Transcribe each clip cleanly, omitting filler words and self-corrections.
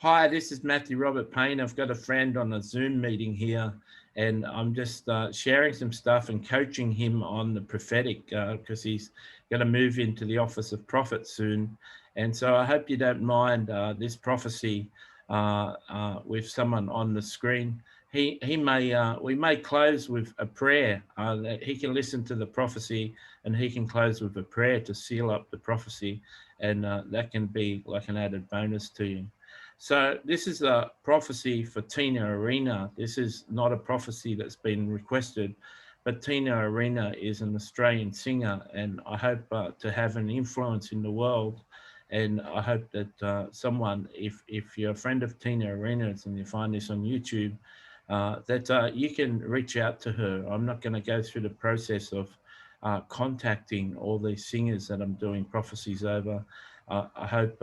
Hi, this is Matthew Robert Payne. I've got a friend on a Zoom meeting here, and I'm just sharing some stuff and coaching him on the prophetic because he's going to move into the office of prophet soon. And so I hope you don't mind this prophecy with someone on the screen. He may we may close with a prayer that he can listen to the prophecy, and he can close with a prayer to seal up the prophecy, and that can be like an added bonus to you. So this is a prophecy for Tina Arena. This is not a prophecy that's been requested, but Tina Arena is an Australian singer, and I hope to have an influence in the world. And I hope that someone, if you're a friend of Tina Arenas and you find this on YouTube, that you can reach out to her. I'm not going to go through the process of contacting all these singers that I'm doing prophecies over. I hope,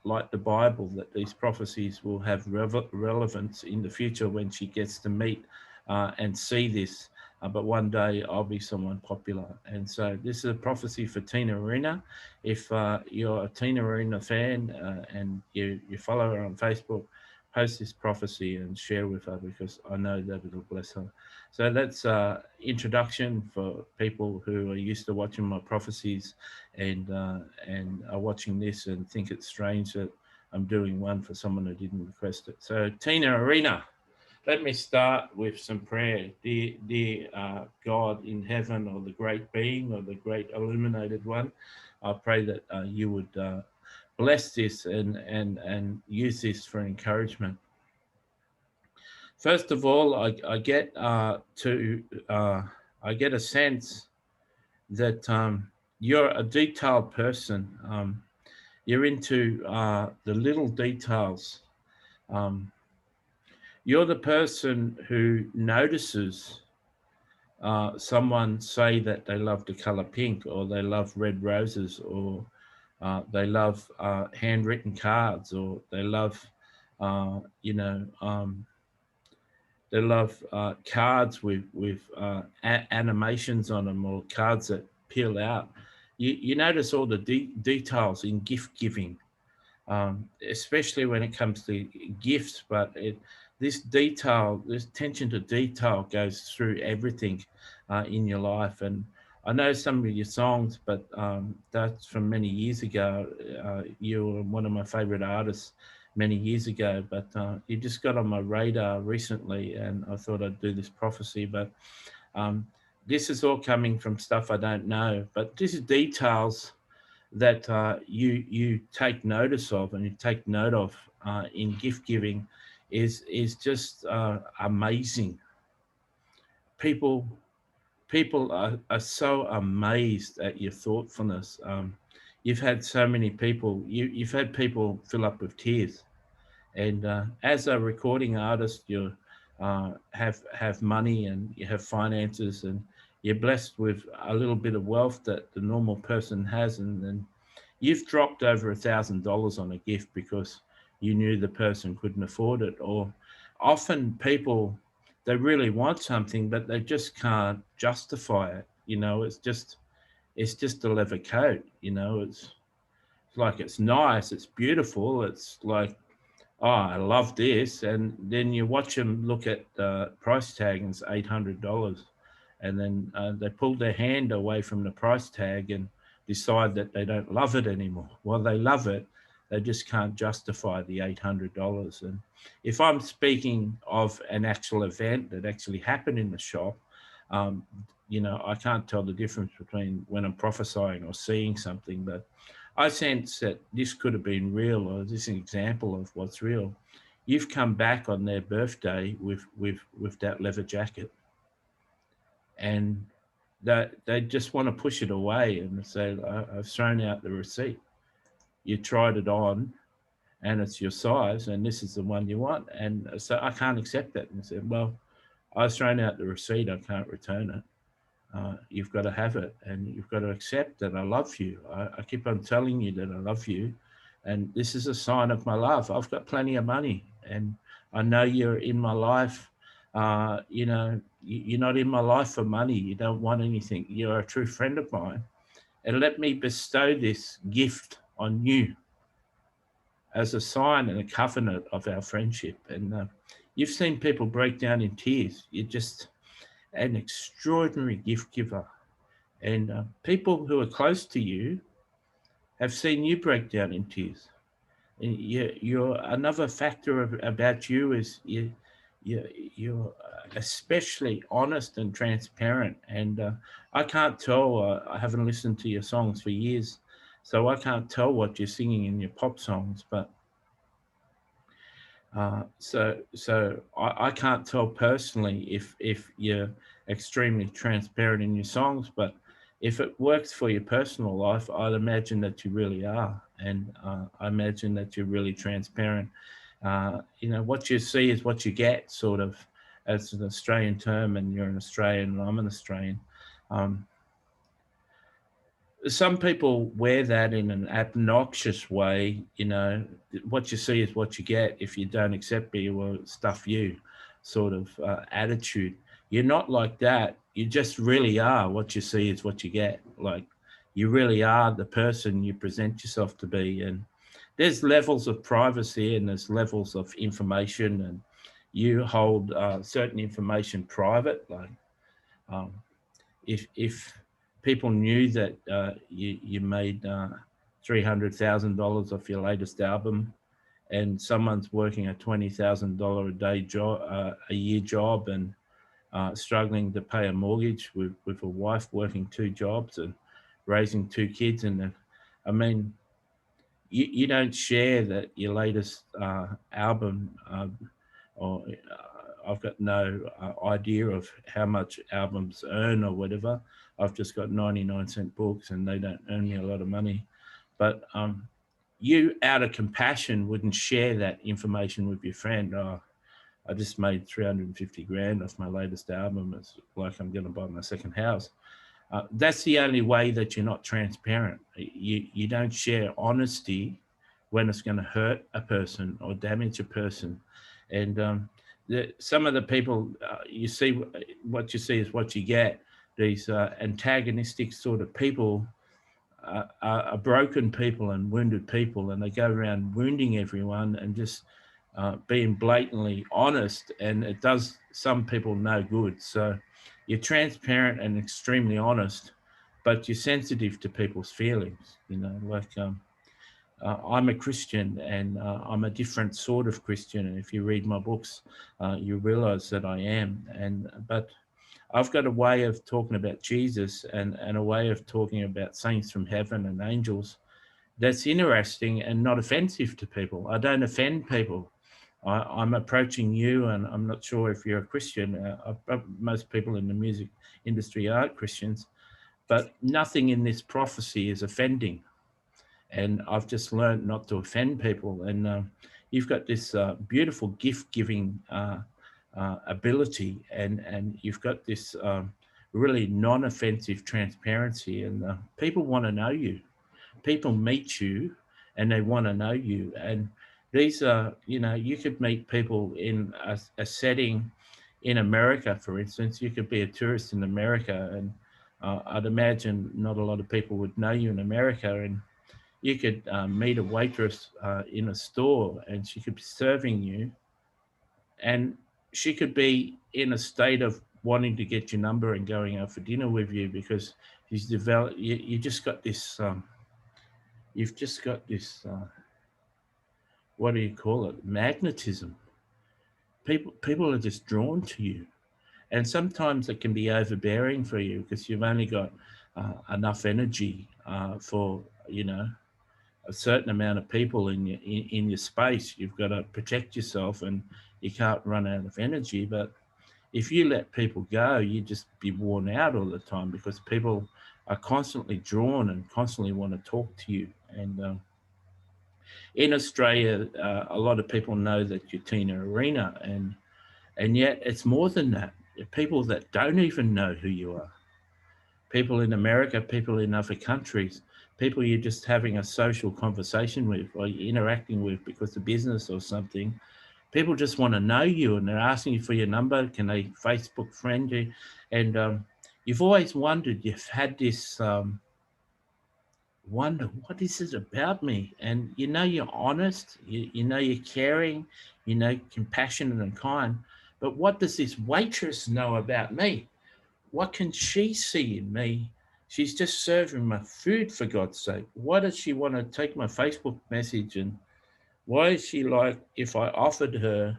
like the Bible, that these prophecies will have relevance in the future when she gets to meet and see this. But one day I'll be someone popular. And so this is a prophecy for Tina Arena. If you're a Tina Arena fan and you follow her on Facebook, post this prophecy and share with her because I know that it'll bless her. So that's introduction for people who are used to watching my prophecies and are watching this and think it's strange that I'm doing one for someone who didn't request it. So Tina Arena, let me start with some prayer. Dear God in heaven, or the great being, or the great illuminated one, I pray that you would bless this and use this for encouragement. First of all, I get to I get a sense that you're a detailed person. You're into the little details. Um, you're the person who notices someone say that they love the color pink, or they love red roses, or they love handwritten cards, or they love, uh, you know, um, they love cards with animations on them, or cards that peel out. You notice all the details in gift giving, especially when it comes to gifts. But this detail, this attention to detail, goes through everything in your life. And I know some of your songs, but that's from many years ago. You were one of my favorite artists many years ago, but you just got on my radar recently, and I thought I'd do this prophecy. But um, this is all coming from stuff I don't know, but this is details that you take notice of and you take note of in gift giving is just amazing. People people are so amazed at your thoughtfulness. You've had so many people, you've had people fill up with tears. And as a recording artist, you have money and you have finances, and you're blessed with a little bit of wealth that the normal person has, and you've dropped over $1,000 on a gift because you knew the person couldn't afford it. Or often people, they really want something but they just can't justify it. It's just a leather coat. It's like, it's nice, it's beautiful, it's like, oh, I love this. And then you watch them look at the price tag and it's $800. And then they pull their hand away from the price tag and decide that they don't love it anymore. Well, they love it. They just can't justify the $800. And if I'm speaking of an actual event that actually happened in the shop, um, I can't tell the difference between when I'm prophesying or seeing something, but I sense that this could have been real, or this is an example of what's real. You've come back on their birthday with that leather jacket, and that they just want to push it away and say, I've thrown out the receipt. You tried it on, and it's your size, and this is the one you want." And so I can't accept that. And I said, "Well, I've thrown out the receipt. I can't return it. You've got to have it, and you've got to accept that I love you. I keep on telling you that I love you, and this is a sign of my love. I've got plenty of money, and I know you're in my life. You're not in my life for money. You don't want anything. You're a true friend of mine, and let me bestow this gift on you." as a sign and a covenant of our friendship. And you've seen people break down in tears. You're just an extraordinary gift giver. And people who are close to you have seen you break down in tears. And you're another factor about you is you're especially honest and transparent. And I can't tell. I haven't listened to your songs for years, so I can't tell what you're singing in your pop songs. But so I can't tell personally if you're extremely transparent in your songs, but if it works for your personal life, I'd imagine that you really are, and I imagine that you're really transparent. What you see is what you get, sort of, as an Australian term, and you're an Australian and I'm an Australian. Some people wear that in an obnoxious way. What you see is what you get. If you don't accept me, well, stuff you, sort of attitude. You're not like that. You just really are. What you see is what you get. Like, you really are the person you present yourself to be. And there's levels of privacy and there's levels of information, and you hold certain information private. Like, if people knew that you made $300,000 off your latest album, and someone's working a $20,000 a day job, a year job, and struggling to pay a mortgage with a wife working 2 jobs and raising 2 kids, and I mean, you don't share that your latest album, or I've got no idea of how much albums earn or whatever. I've just got 99-cent books and they don't earn me a lot of money. But you, out of compassion, wouldn't share that information with your friend. Oh, I just made 350 grand off my latest album. It's like I'm going to buy my second house. That's the only way that you're not transparent. You don't share honesty when it's going to hurt a person or damage a person. And some of the people you see, what you see is what you get. These antagonistic sort of people are broken people and wounded people, and they go around wounding everyone and just being blatantly honest, and it does some people no good. So you're transparent and extremely honest, but you're sensitive to people's feelings. I'm a Christian, and I'm a different sort of Christian. And if you read my books, you realize that I am. But I've got a way of talking about Jesus and a way of talking about saints from heaven and angels that's interesting and not offensive to people. I don't offend people. I'm approaching you, and I'm not sure if you're a Christian. Most people in the music industry aren't Christians, but nothing in this prophecy is offending. And I've just learned not to offend people. And you've got this beautiful gift-giving ability, and you've got this really non-offensive transparency, and people want to know you. People meet you and they want to know you. And these are, you could meet people in a setting in America, for instance. You could be a tourist in America, and I'd imagine not a lot of people would know you in America. And you could meet a waitress in a store, and she could be serving you, and she could be in a state of wanting to get your number and going out for dinner with you, because she's developed. You just got this. You've just got this. What do you call it? Magnetism. People are just drawn to you, and sometimes it can be overbearing for you because you've only got enough energy for a certain amount of people in your space. You've got to protect yourself, and you can't run out of energy. But if you let people go, you just be worn out all the time, because people are constantly drawn and constantly want to talk to you. And in Australia, a lot of people know that you're Tina Arena, and yet it's more than that. People that don't even know who you are. People in America, people in other countries, people you're just having a social conversation with or you're interacting with because of business or something. People just want to know you, and they're asking you for your number. Can they Facebook friend you? And you've always wondered, you've had this wonder, what is it about me? And you know you're honest, you know you're caring, you know compassionate and kind. But what does this waitress know about me? What can she see in me? She's just serving my food, for God's sake. Why does she want to take my Facebook message? And why is she like, if I offered her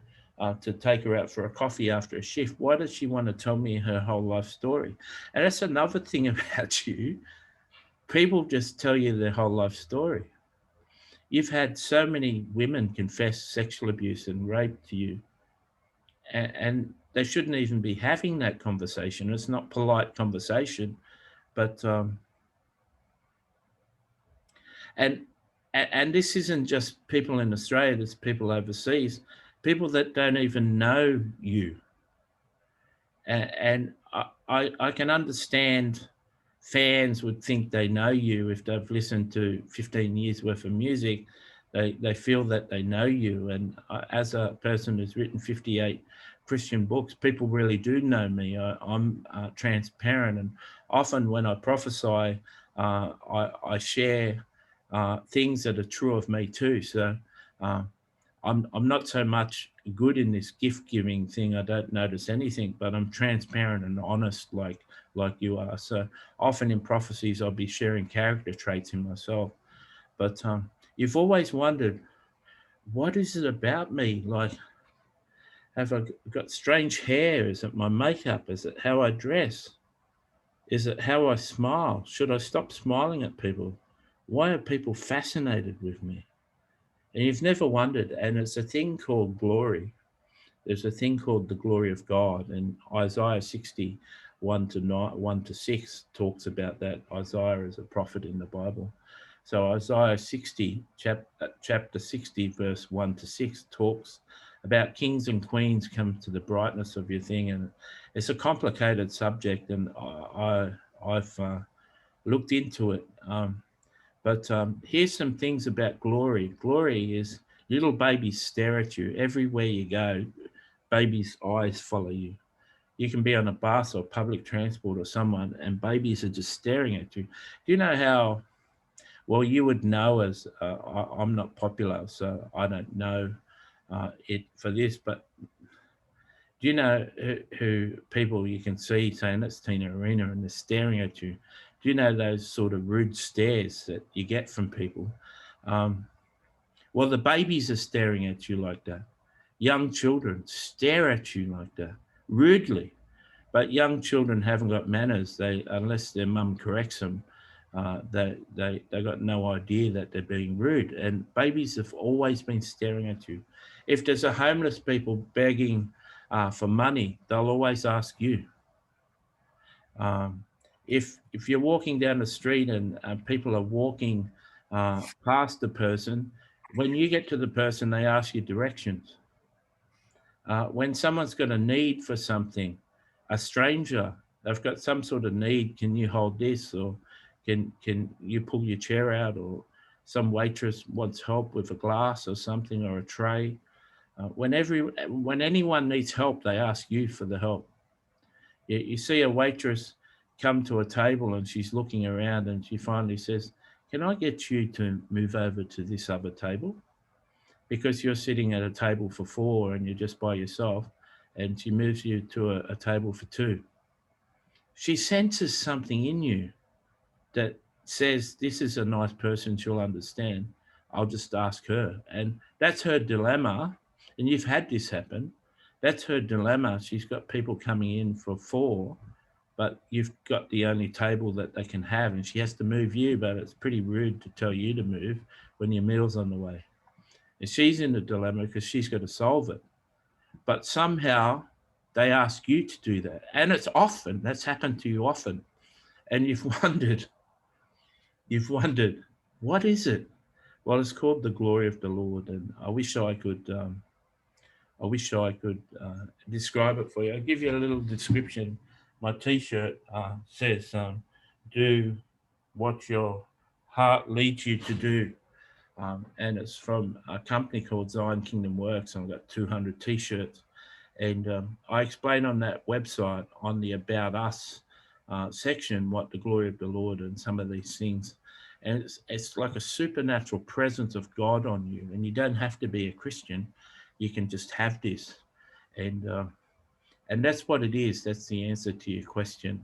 to take her out for a coffee after a shift, why does she want to tell me her whole life story? And that's another thing about you. People just tell you their whole life story. You've had so many women confess sexual abuse and rape to you, and they shouldn't even be having that conversation. It's not polite conversation, but and and this isn't just people in Australia. There's people overseas, people that don't even know you, and I can understand fans would think they know you if they've listened to 15 years worth of music. They feel that they know you. And as a person who's written 58 Christian books, people really do know me. I'm transparent, and often when I prophesy, I share things that are true of me too. So uh, I'm not so much good in this gift giving thing. I don't notice anything, but I'm transparent and honest, like you are. So often in prophecies, I'll be sharing character traits in myself. But you've always wondered, what is it about me? Like, have I got strange hair? Is it my makeup? Is it how I dress? Is it how I smile? Should I stop smiling at people? Why are people fascinated with me? And you've never wondered, and it's a thing called glory. There's a thing called the glory of God, and Isaiah 60, 1 to 6 talks about that. Isaiah is a prophet in the Bible. So Isaiah 60, chapter 60, verse 1 to 6 talks about kings and queens come to the brightness of your thing. And it's a complicated subject, and I've looked into it. But here's some things about glory. Glory is little babies stare at you everywhere you go. Babies' eyes follow you. You can be on a bus or public transport or someone, and babies are just staring at you. Do you know how? Well, you would know as I'm not popular, so I don't know it for this. But do you know who people you can see saying that's Tina Arena and they're staring at you? Do you know those sort of rude stares that you get from people? Um, well, the babies are staring at you like that. Young children stare at you like that, rudely. But young children haven't got manners. They, unless their mum corrects them, they got no idea that they're being rude. And babies have always been staring at you. If there's a homeless people begging for money, they'll always ask you. Um, if you're walking down the street and people are walking past the person, when you get to the person, they ask you directions. When someone's got a need for something, a stranger, they've got some sort of need. Can you hold this, or can you pull your chair out, or some waitress wants help with a glass or something or a tray. When anyone needs help, they ask you for the help. You see a waitress come to a table and she's looking around and she finally says, "Can I get you to move over to this other table?" Because you're sitting at a table for four and you're just by yourself, and she moves you to a table for two. She senses something in you that says, "This is a nice person, she'll understand. I'll just ask her." And that's her dilemma. And you've had this happen. That's her dilemma. She's got people coming in for four, but you've got the only table that they can have, and she has to move you, but it's pretty rude to tell you to move when your meal's on the way. And she's in a dilemma because she's got to solve it. But somehow they ask you to do that. And it's often, that's happened to you often. And you've wondered, what is it? Well, it's called the glory of the Lord. And I wish I could describe it for you. I'll give you a little description. My T-shirt says, "Do what your heart leads you to do," and it's from a company called Zion Kingdom Works. I've got 200 T-shirts, and I explain on that website on the About Us section what the glory of the Lord and some of these things. And it's like a supernatural presence of God on you. And you don't have to be a Christian. You can just have this. And that's what it is. That's the answer to your question.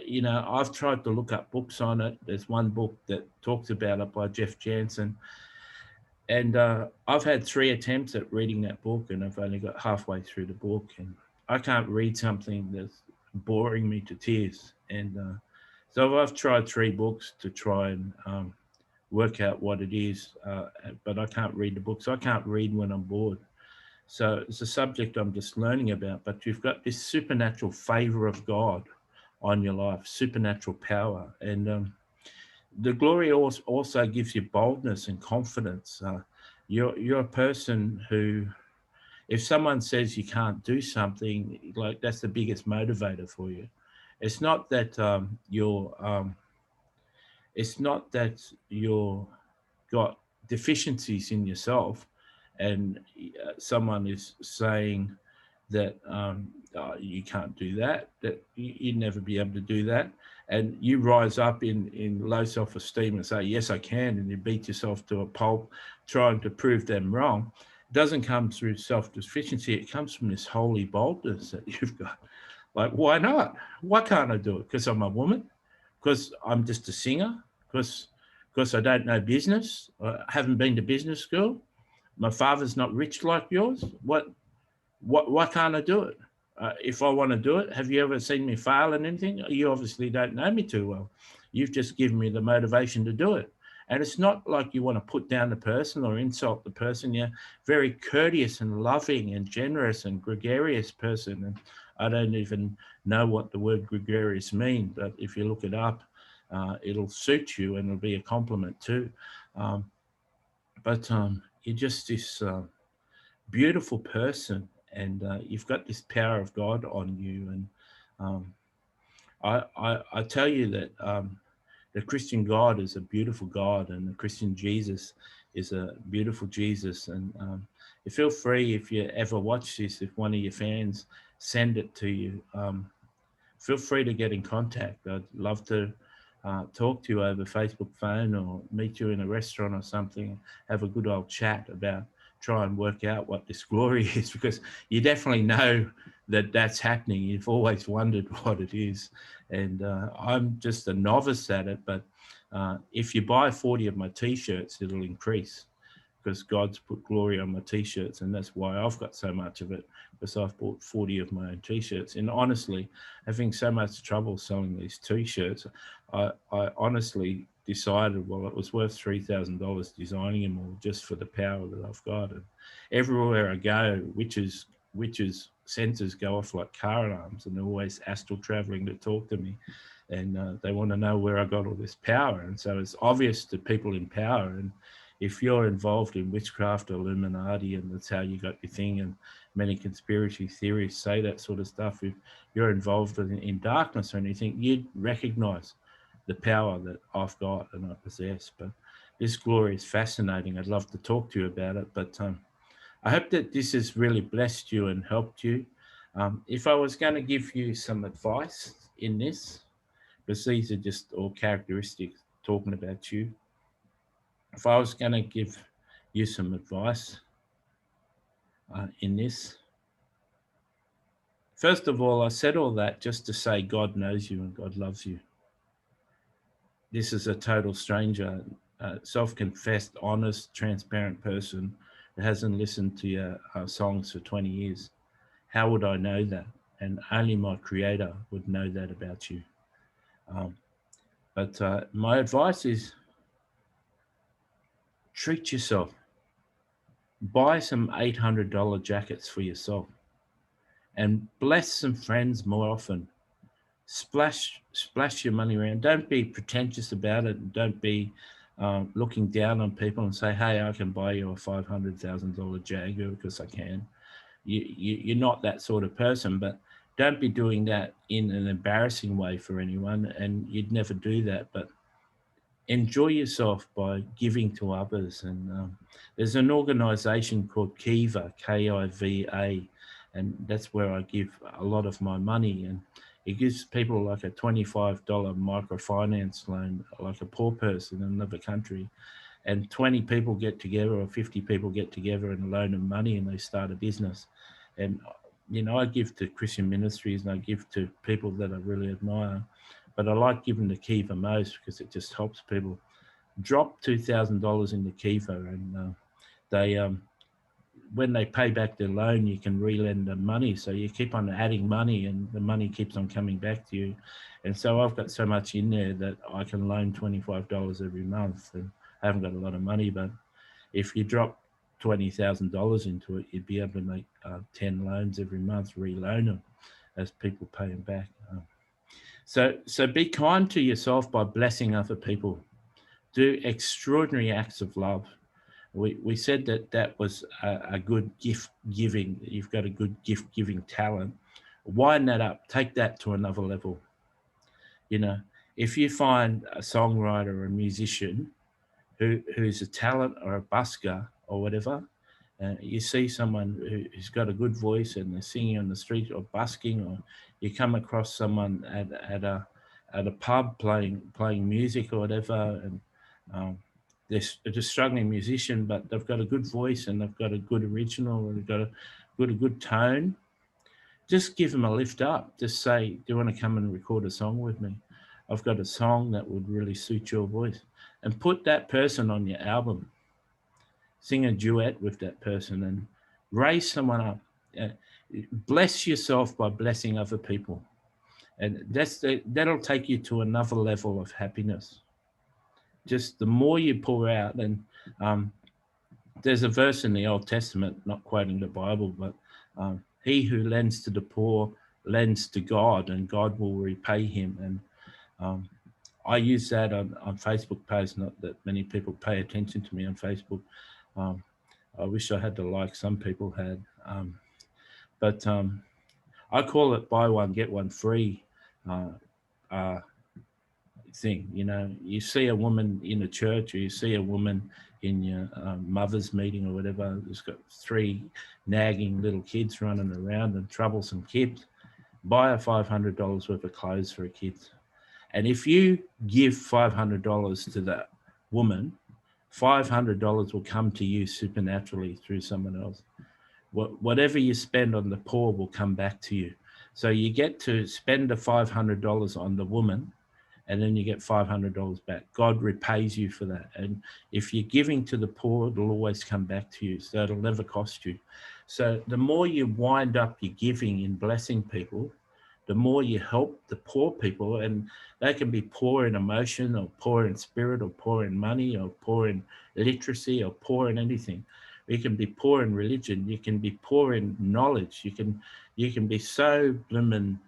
You know, I've tried to look up books on it. There's one book that talks about it by Jeff Jansen. And I've had 3 attempts at reading that book, and I've only got halfway through the book. And I can't read something that's boring me to tears. And so I've tried 3 books to try and work out what it is, but I can't read the book. So I can't read when I'm bored. So it's a subject I'm just learning about, but you've got this supernatural favor of God on your life, supernatural power. And the glory also gives you boldness and confidence. You're a person who, if someone says you can't do something, like that's the biggest motivator for you. It's not that it's not that you're got deficiencies in yourself, and someone is saying that you can't do that, that you'd never be able to do that. And you rise up in low self-esteem and say, yes, I can. And you beat yourself to a pulp trying to prove them wrong. It doesn't come through self-sufficiency. It comes from this holy boldness that you've got. Like, why not? Why can't I do it? Because I'm a woman? Because I'm just a singer? Because I don't know business? I haven't been to business school? My father's not rich like yours? Why can't I do it? If I want to do it, have you ever seen me fail in anything? You obviously don't know me too well. You've just given me the motivation to do it. And it's not like you want to put down the person or insult the person. You're very courteous and loving and generous and gregarious person. And I don't even know what the word gregarious means, but if you look it up, it'll suit you and it'll be a compliment too. But you're just this beautiful person, and you've got this power of God on you. And I tell you that the Christian God is a beautiful God, and the Christian Jesus is a beautiful Jesus. And you feel free, if you ever watch this, if one of your fans send it to you, feel free to get in contact. I'd love to talk to you over Facebook phone or meet you in a restaurant or something, have a good old chat about, try and work out what this glory is, because you definitely know that that's happening. You've always wondered what it is. And I'm just a novice at it, but if you buy 40 of my t-shirts, it'll increase, because God's put glory on my t-shirts, and that's why I've got so much of it, because I've bought 40 of my own t-shirts. And honestly, having so much trouble selling these t-shirts, I honestly decided, well, it was worth $3,000 designing them all just for the power that I've got. And everywhere I go, witches sensors go off like car alarms, and they're always astral traveling to talk to me. And they want to know where I got all this power. And so it's obvious to people in power. And if you're involved in witchcraft or Illuminati, and that's how you got your thing, and many conspiracy theories say that sort of stuff, if you're involved in darkness or anything, you'd recognize the power that I've got and I possess. But this glory is fascinating. I'd love to talk to you about it, but I hope that this has really blessed you and helped you. If I was going to give you some advice in this, because these are just all characteristics talking about you, if I was going to give you some advice in this, first of all, I said all that just to say God knows you and God loves you. This is a total stranger, self-confessed, honest, transparent person who hasn't listened to your songs for 20 years. How would I know that? And only my Creator would know that about you. But my advice is, treat yourself. Buy some $800 jackets for yourself and bless some friends more often. Splash your money around. Don't be pretentious about it. Don't be looking down on people and say, hey, I can buy you a $500,000 Jaguar because I can. You're not that sort of person, but don't be doing that in an embarrassing way for anyone, and you'd never do that. But enjoy yourself by giving to others. And there's an organization called Kiva, Kiva, and that's where I give a lot of my money. And It gives people like a $25 microfinance loan, like a poor person in another country. And 20 people get together or 50 people get together and loan them money and they start a business. And, you know, I give to Christian ministries and I give to people that I really admire. But I like giving to Kiva most because it just helps people. Drop $2,000 into Kiva and they when they pay back their loan, you can re-lend them money. So you keep on adding money and the money keeps on coming back to you. And so I've got so much in there that I can loan $25 every month. And I haven't got a lot of money, but if you drop $20,000 into it, you'd be able to make 10 loans every month, re-loan them as people pay them back. So be kind to yourself by blessing other people. Do extraordinary acts of love. We said that was a good gift giving. You've got a good gift giving talent. Wind that up. Take that to another level. You know, if you find a songwriter or a musician who's a talent or a busker or whatever, you see someone who's got a good voice and they're singing on the street or busking, or you come across someone at a pub playing music or whatever, and they're just struggling musician, but they've got a good voice and they've got a good original and they've got a good tone. Just give them a lift up. Just say, do you want to come and record a song with me? I've got a song that would really suit your voice. And put that person on your album. Sing a duet with that person and raise someone up. Bless yourself by blessing other people. And that'll take you to another level of happiness. Just the more you pour out, and there's a verse in the Old Testament, not quoting the Bible, but he who lends to the poor lends to God and God will repay him. And I use that on Facebook posts, not that many people pay attention to me on Facebook. I wish I had the like some people had. But I call it buy one, get one free thing. You know, you see a woman in a church or you see a woman in your mother's meeting or whatever who's got 3 nagging little kids running around and troublesome kids, buy a $500 worth of clothes for a kid. And if you give $500 to that woman, $500 will come to you supernaturally through someone else. Whatever you spend on the poor will come back to you. So you get to spend the $500 on the woman, and then you get $500 back. God repays you for that. And if you're giving to the poor, it'll always come back to you. So it'll never cost you. So the more you wind up your giving in blessing people, the more you help the poor people, and they can be poor in emotion or poor in spirit or poor in money or poor in literacy or poor in anything. You can be poor in religion. You can be poor in knowledge. You can be so blooming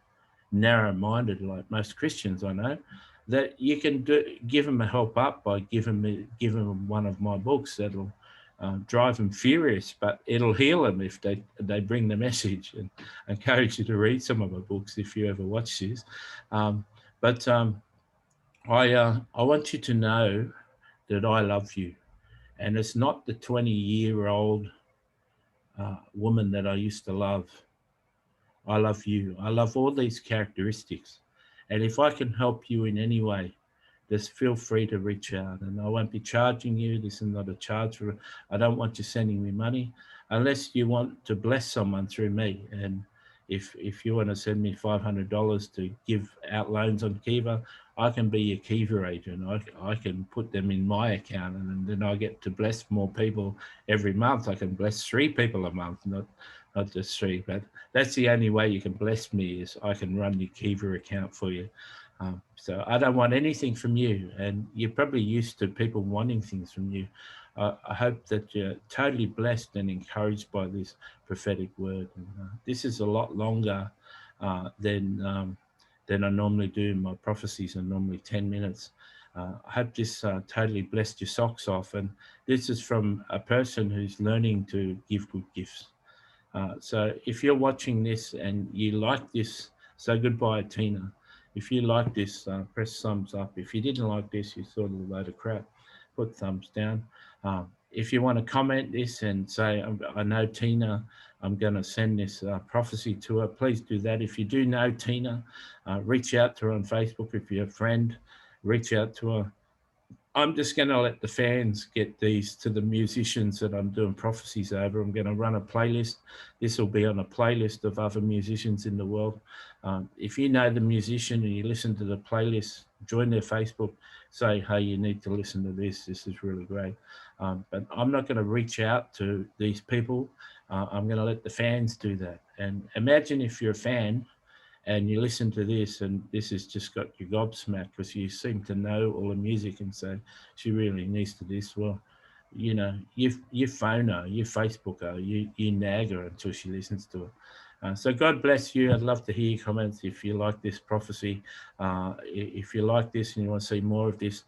narrow-minded, like most Christians I know, that you can give them a help up by giving them one of my books that'll drive them furious, but it'll heal them if they bring the message. And I encourage you to read some of my books if you ever watch this. But I want you to know that I love you. And it's not the 20-year-old woman that I used to love. I love you. I love all these characteristics. And if I can help you in any way, just feel free to reach out. And I won't be charging you. This is not a charge. I don't want you sending me money unless you want to bless someone through me. And if you want to send me $500 to give out loans on Kiva, I can be your Kiva agent. I can put them in my account, and then I get to bless more people every month. I can bless 3 people a month, not just 3. But that's the only way you can bless me, is I can run your Kiva account for you. So I don't want anything from you, and you're probably used to people wanting things from you. I hope that you're totally blessed and encouraged by this prophetic word. And, this is a lot longer than I normally do. My prophecies are normally 10 minutes. I hope this totally blessed your socks off. And this is from a person who's learning to give good gifts. So if you're watching this and you like this, say goodbye, Tina. If you like this, press thumbs up. If you didn't like this, you thought it was a load of crap, put thumbs down. if you want to comment this and say, I know Tina, I'm going to send this prophecy to her, please do that. If you do know Tina, reach out to her on Facebook. If you're a friend, reach out to her. I'm just going to let the fans get these to the musicians that I'm doing prophecies over. I'm going to run a playlist. This will be on a playlist of other musicians in the world. If you know the musician and you listen to the playlist, join their Facebook, say, hey, you need to listen to this. This is really great. But I'm not going to reach out to these people. I'm going to let the fans do that. And imagine if you're a fan and you listen to this and this has just got you gobsmacked because you seem to know all the music and say, she really needs to this. Well, you know, you phone her, you Facebook her, you nag her until she listens to it. So God bless you. I'd love to hear your comments if you like this prophecy. If you like this and you want to see more of this,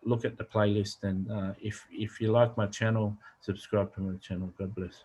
look at the playlist. And if you like my channel, subscribe to my channel. God bless.